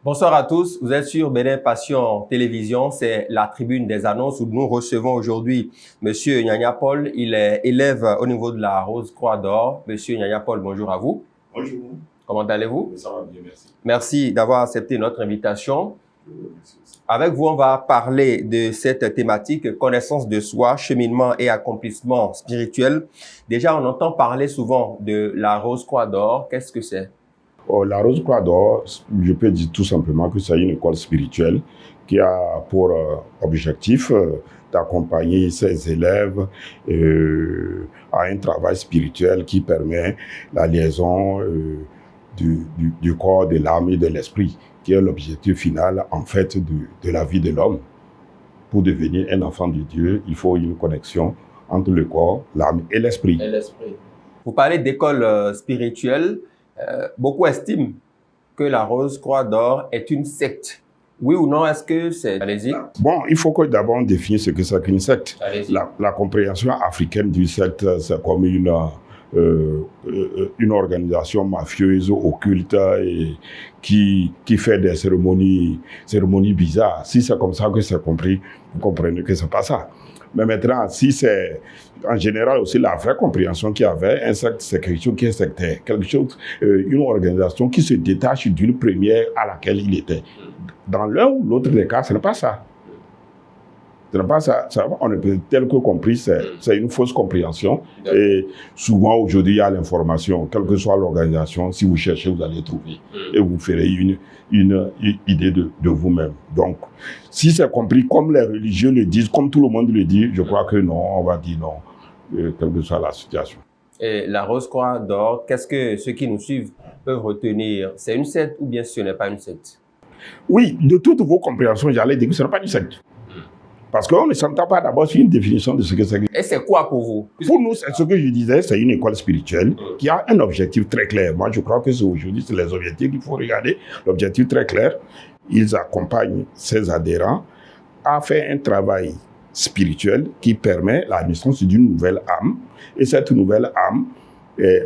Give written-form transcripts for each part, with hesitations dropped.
Bonsoir à tous, vous êtes sur Bénin Passion Télévision, c'est la tribune des annonces où nous recevons aujourd'hui Monsieur Nyanya Paul, il est élève au niveau de la Rose Croix d'Or. Monsieur Nyanya Paul, bonjour à vous. Bonjour. Comment allez-vous? Ça va bien, merci. Merci d'avoir accepté notre invitation. Avec vous, on va parler de cette thématique, connaissance de soi, cheminement et accomplissement spirituel. Déjà, on entend parler souvent de la Rose Croix d'Or. Qu'est-ce que c'est? La Rose Croix d'Or, je peux dire tout simplement que c'est une école spirituelle qui a pour objectif d'accompagner ses élèves à un travail spirituel qui permet la liaison du corps, de l'âme et de l'esprit, qui est l'objectif final en fait de la vie de l'homme. Pour devenir un enfant de Dieu, il faut une connexion entre le corps, l'âme et l'esprit. Vous parlez d'école spirituelle. Beaucoup estiment que la Rose Croix d'Or est une secte. Oui ou non, est-ce que c'est... Allez-y. Bon, il faut que d'abord on définisse ce que c'est qu'une secte. La compréhension africaine d'une secte, c'est comme une organisation mafieuse, occulte, et qui fait des cérémonies bizarres. Si c'est comme ça que c'est compris, vous comprenez que c'est pas ça. Mais maintenant, si c'est en général aussi la vraie compréhension qu'il y avait, un secte, c'est quelque chose qui est sectaire, quelque chose, une organisation qui se détache d'une première à laquelle il était. Dans l'un ou l'autre des cas, ce n'est pas ça. Ce n'est pas ça. On peut tel que compris, c'est une fausse compréhension. Et souvent, aujourd'hui, il y a l'information, quelle que soit l'organisation, si vous cherchez, vous allez trouver. Et vous ferez une idée de vous-même. Donc, si c'est compris comme les religieux le disent, comme tout le monde le dit, je crois que non, on va dire non, quelle que soit la situation. Et la Rose Croix d'Or, qu'est-ce que ceux qui nous suivent peuvent retenir? C'est une secte ou bien ce n'est pas une secte? Oui, de toutes vos compréhensions, j'allais dire que ce n'est pas une secte. Parce qu'on ne s'entend pas d'abord sur une définition de ce que c'est. Et c'est quoi pour vous? Pour nous, c'est ce que je disais, c'est une école spirituelle qui a un objectif très clair. Moi, je crois que aujourd'hui, c'est les objectifs qu'il faut regarder. L'objectif très clair, ils accompagnent ses adhérents à faire un travail spirituel qui permet la naissance d'une nouvelle âme. Et cette nouvelle âme,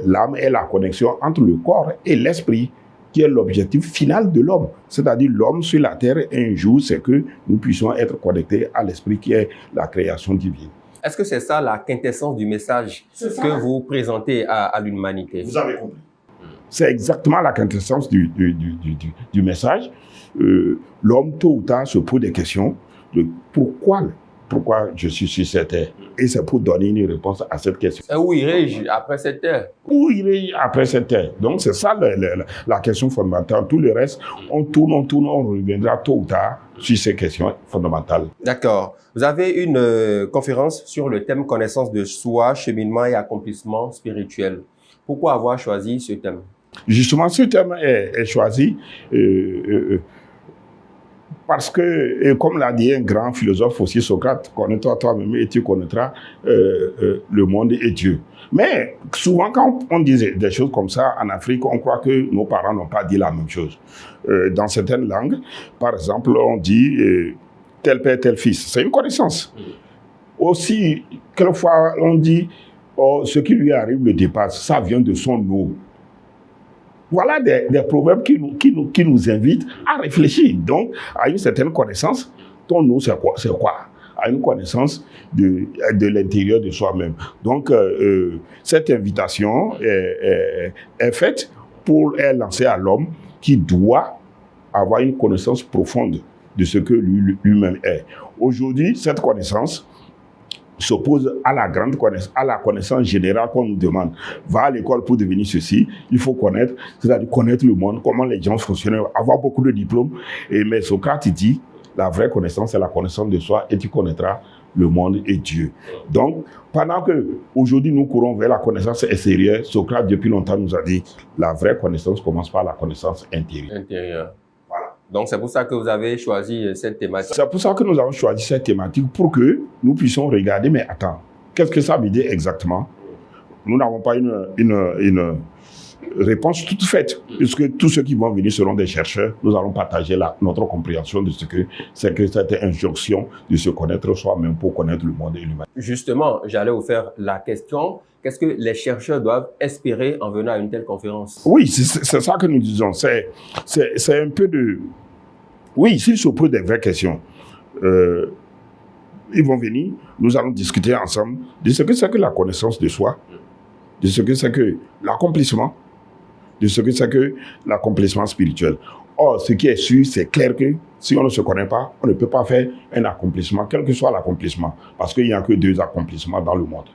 l'âme est la connexion entre le corps et l'esprit, qui est l'objectif final de l'homme. C'est-à-dire l'homme sur la terre, un jour, c'est que nous puissions être connectés à l'esprit qui est la création divine. Est-ce que c'est ça la quintessence du message que vous présentez à l'humanité? Vous avez compris. C'est exactement la quintessence du message. L'homme, tôt ou tard, se pose des questions de pourquoi je suis sur cette terre. Et c'est pour donner une réponse à cette question. Et où irai-je après cette terre? Où irai-je après cette terre? Donc c'est ça la question fondamentale. Tout le reste, on tourne, on reviendra tôt ou tard sur ces questions fondamentales. D'accord. Vous avez une conférence sur le thème connaissance de soi, cheminement et accomplissement spirituel. Pourquoi avoir choisi ce thème? Justement, ce thème est choisi parce que, comme l'a dit un grand philosophe aussi, Socrate, connais-toi toi-même et tu connaîtras le monde et Dieu. Mais souvent, quand on dit des choses comme ça en Afrique, on croit que nos parents n'ont pas dit la même chose. Dans certaines langues, par exemple, on dit tel père, tel fils. C'est une connaissance. Aussi, quelquefois, on dit ce qui lui arrive le dépasse. Ça vient de son eau. Voilà des proverbes qui nous invitent à réfléchir. Donc, à une certaine connaissance, ton nous, c'est quoi? À une connaissance de l'intérieur de soi-même. Donc, cette invitation est faite pour lancer à l'homme qui doit avoir une connaissance profonde de ce que lui-même est. Aujourd'hui, cette connaissance s'oppose à la grande connaissance, à la connaissance générale qu'on nous demande. Va à l'école pour devenir ceci, il faut connaître, c'est-à-dire connaître le monde, comment les gens fonctionnent, avoir beaucoup de diplômes. Mais Socrate dit, la vraie connaissance, c'est la connaissance de soi et tu connaîtras le monde et Dieu. Donc, pendant que aujourd'hui nous courons vers la connaissance extérieure, Socrate depuis longtemps nous a dit, la vraie connaissance commence par la connaissance intérieure. Donc, c'est pour ça que vous avez choisi cette thématique. C'est pour ça que nous avons choisi cette thématique, pour que nous puissions regarder, mais attends, qu'est-ce que ça veut dire exactement? Nous n'avons pas une réponse toute faite, puisque tous ceux qui vont venir seront des chercheurs. Nous allons partager notre compréhension de ce que c'est que cette injonction de se connaître soi-même pour connaître le monde et l'humanité. Justement, j'allais vous faire la question. Qu'est-ce que les chercheurs doivent espérer en venant à une telle conférence? Oui, c'est ça que nous disons. C'est un peu Oui, s'ils se posent des vraies questions, ils vont venir, nous allons discuter ensemble de ce que c'est que la connaissance de soi, de ce que c'est que l'accomplissement, de ce que c'est que l'accomplissement spirituel. Or, ce qui est sûr, c'est clair que si on ne se connaît pas, on ne peut pas faire un accomplissement, quel que soit l'accomplissement, parce qu'il n'y a que 2 accomplissements dans le monde.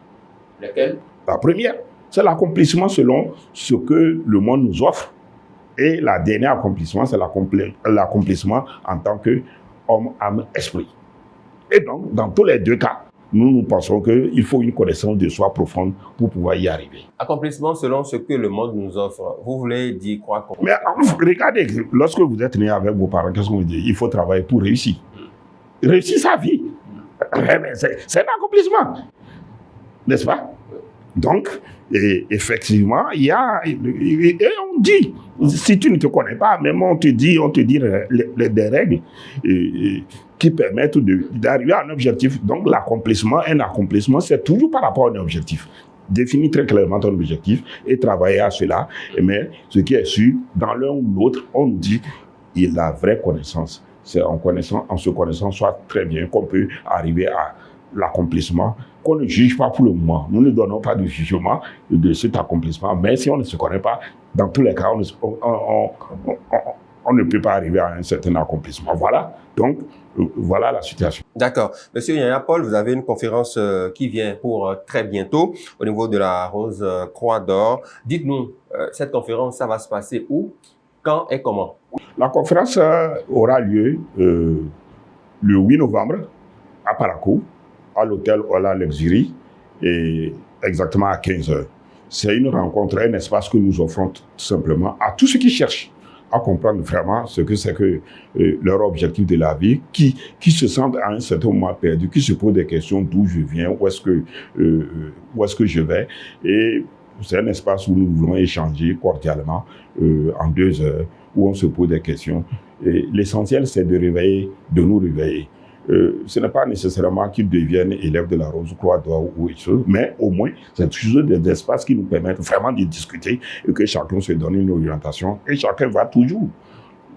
Lesquels? La première, c'est l'accomplissement selon ce que le monde nous offre. Et la dernière accomplissement, c'est l'accomplissement en tant qu'homme, âme, esprit. Et donc, dans tous les 2 cas, nous pensons qu'il faut une connaissance de soi profonde pour pouvoir y arriver. Accomplissement selon ce que le monde nous offre. Vous voulez dire quoi? Mais regardez, lorsque vous êtes né avec vos parents, qu'est-ce qu'on vous dit? Il faut travailler pour réussir. Réussir sa vie. C'est un accomplissement. N'est-ce pas? Donc, effectivement, il y a... Et on dit, si tu ne te connais pas, même on te dit des règles qui permettent d'arriver à un objectif. Donc, l'accomplissement, un accomplissement, c'est toujours par rapport à un objectif. Définis très clairement ton objectif et travailler à cela. Mais ce qui est sûr, dans l'un ou l'autre, on nous dit la vraie connaissance. C'est en se connaissant soit très bien qu'on peut arriver à l'accomplissement, qu'on ne juge pas pour le moment. Nous ne donnons pas de jugement de cet accomplissement, mais si on ne se connaît pas, dans tous les cas, on ne peut pas arriver à un certain accomplissement. Voilà, donc, voilà la situation. D'accord. Monsieur Yaya Paul, vous avez une conférence qui vient pour très bientôt au niveau de la Rose Croix d'Or. Dites-nous, cette conférence, ça va se passer où, quand et comment? La conférence aura lieu le 8 novembre à Parakou, à l'hôtel Ola Luxury, et exactement à 15h. C'est une rencontre, un espace que nous offrons tout simplement à tous ceux qui cherchent à comprendre vraiment ce que c'est que leur objectif de la vie, qui se sentent à un certain moment perdus, qui se posent des questions d'où je viens, où est-ce que je vais. Et c'est un espace où nous voulons échanger cordialement en 2 heures, où on se pose des questions. Et l'essentiel, c'est de nous réveiller. Ce n'est pas nécessairement qu'ils deviennent élèves de la Rose Croix d'Or ou autre chose, mais au moins, c'est toujours des espaces qui nous permettent vraiment de discuter et que chacun se donne une orientation et chacun va toujours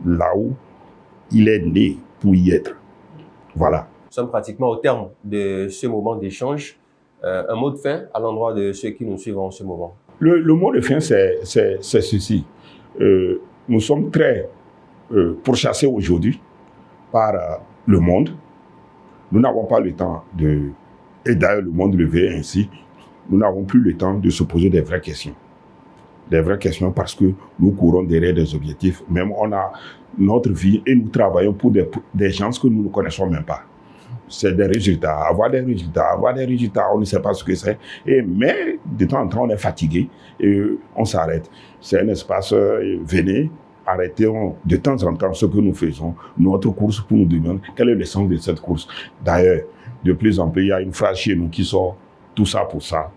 là où il est né pour y être. Voilà. Nous sommes pratiquement au terme de ce moment d'échange. Un mot de fin à l'endroit de ceux qui nous suivent en ce moment. Le mot de fin, c'est ceci. Nous sommes très pourchassés aujourd'hui par le monde. Nous n'avons pas le temps et d'ailleurs le monde le veut ainsi, nous n'avons plus le temps de se poser des vraies questions. Des vraies questions parce que nous courons derrière des objectifs. Même on a notre vie et nous travaillons pour des gens que nous ne connaissons même pas. C'est des résultats, avoir des résultats, on ne sait pas ce que c'est. Mais de temps en temps, on est fatigué et on s'arrête. C'est un espace, venez, arrêtons de temps en temps ce que nous faisons, notre course pour nous demander quel est le sens de cette course. D'ailleurs, de plus en plus, il y a une phrase chez nous qui sort « tout ça pour ça ».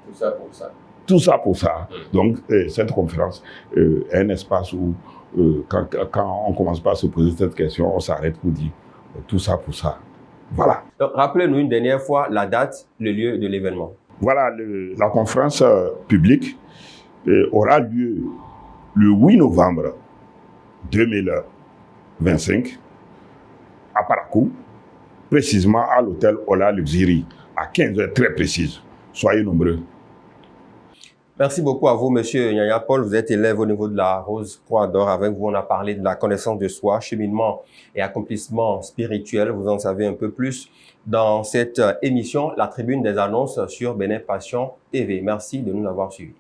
Tout ça pour ça. Tout ça pour ça. Donc, cette conférence est un espace où, quand on ne commence pas à se poser cette question, on s'arrête pour dire tout ça pour ça. Voilà. Donc, rappelez-nous une dernière fois la date, le lieu de l'événement. Voilà, la conférence publique aura lieu le 8 novembre 2025 à Parakou, précisément à l'hôtel Ola Luxury, à 15h très précise. Soyez nombreux. Merci beaucoup à vous, monsieur Yaya Paul. Vous êtes élève au niveau de la Rose Croix d'Or. Avec vous, on a parlé de la connaissance de soi, cheminement et accomplissement spirituel. Vous en savez un peu plus dans cette émission, la tribune des annonces sur Bénin Passion TV. Merci de nous avoir suivis.